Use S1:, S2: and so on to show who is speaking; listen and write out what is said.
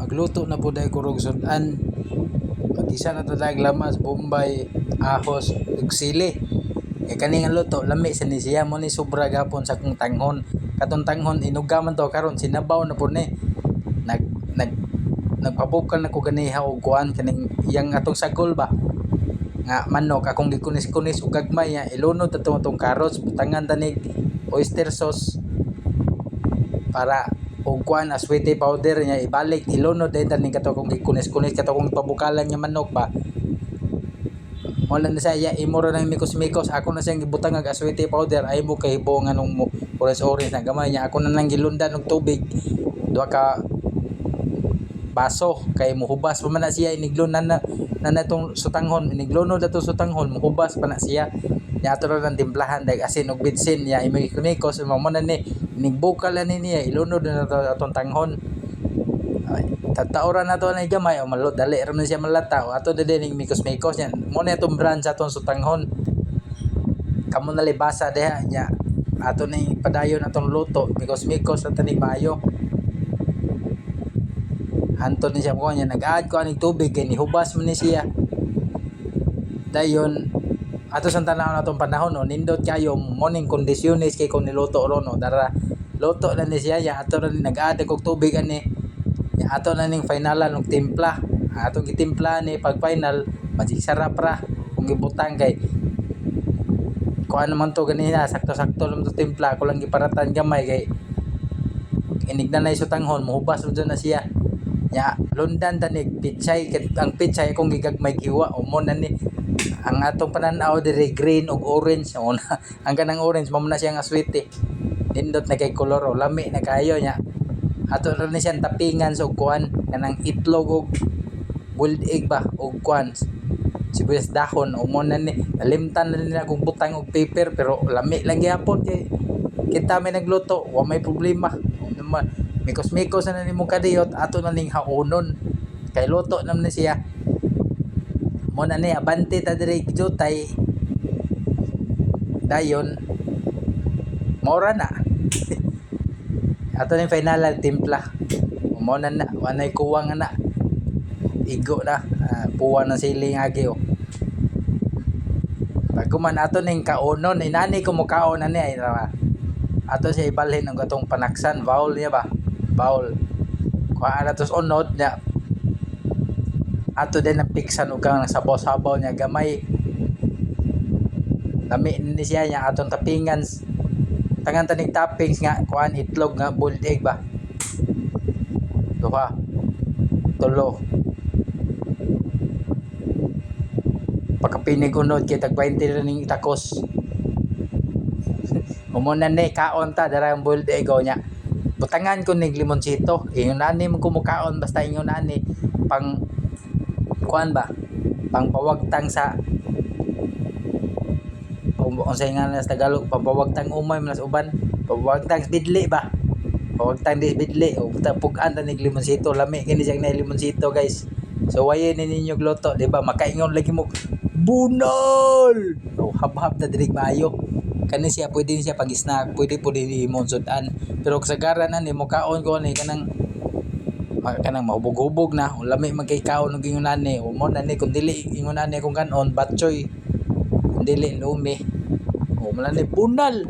S1: magluto na pud ay kurog sudan. Magisa na to dag lamas, bombay, ahos, ug sili. Kani nga luto lami sa ni siya mo ni sobra gapon sa kong tanghon. Katong tanghon inugaman to karon sinabaw na pud ni. Nag nag nagpabukal na ko ganiha og kuan kaning iyang atong sagol ba nga manok akong gikunis-kunis og gagmay ya ilunod atong carrots butangan tanig oyster sauce para og kuan aswete powder nya ibalik ilunod din tanig kato kong gikunis-kunis kato kong pabukalan nga manok ba wala na saya imo ra nang mikos-mikos ako na siyang gibutang og aswete powder ay mo kay hibo nga nung orange na gamay nya ako na lang gilundan og tubig duha ka baso kay muhubas pa man na siya iniglunan na natong sutanghon iniglunod ato sutanghon muhubas pa na siya nya ato ra nang timplahan dag asin ug bitsin ya imikos mo na ni inigbukal na niya ilunod na ato atong tanghon tataoran nato na gamay o malo dali ra man siya malata o ato din mikos-mikos nya mo na atong brand sa atong sutanghon kamo na libasa diha nya ato ni padayon atong luto mikos-mikos at tanig maayo hanton ni siya mo nya nag-add ko aning tubig kay nihubas man ni siya dayon ato sa tanaw natong panahon no nindot kayo morning kondisyones kay kung niluto ron no dara luto na ni siya ya ato na ni nag-add og tubig ani ya ato na ning finalan og timpla atong gitimpla ni pag final magic sarap ra kung gibutang kay kuan naman to ganina sakto-sakto lang to timpla ko lang giparatan gamay kay inigdanay sutanghon muhubas ud na siya ya lundan tanig pitsay ang pitsay akong gigagmay giwa o mo na ni ang atong pananaw diri green ug orange o na ang kanang orange mo na siya nga sweet nindot na kay kolor o lami na kayo nya ato ra ni siya tapingan sa kuan kanang itlog ug boiled egg ba ug kuan sibuyas dahon o mo na ni nalimtan na nila kung butang og paper pero lami lang gyapon kay kita may nagluto wa may problema mikos-mikos na nimo kadiyot ato na ning haonon kay luto naman siya mo na ni abante ta diri jutay dayon mora na ato ning final timpla mo na wanay kuwang na igo na puwan ng siling agi o bago man ato ning kaonon inani ko mo kaon na ni ay ato siya ibalhin ang gatong panaksan bowl niya ba bowl kuha na tos unod niya ato din ang piksan ug kang sabaw-sabaw niya gamay lami ni siya niya atong tapingan tangan tanig toppings nga kuan itlog nga boiled egg ba duha tulo pagkapinig unod kay tag 20 ra ning takos umuna ni kaon ta dara ang boiled egg o nya butangan ko ning limonsito ingon ani mo kumukaon basta ingon ani pang kuan ba pang pawagtang sa unsay nga sa Tagalog pawagtang umay mas uban pawagtang bidli ba pawagtang bidli o pugan ta ning limonsito lami kini siyang na limonsito guys so waye ni ninyo gluto di ba makaingon lagi mo bunol o habhab na dirig maayo kani siya pwede siya pag snack pwede imong sudan pero kasagaran na nimo kaon ko ni kanang mahubog-hubog na o lami man kay kaon og ingon ani o mo na ni kun dili ingon ani kung kanon batchoy kun dili lumi o man ni bunal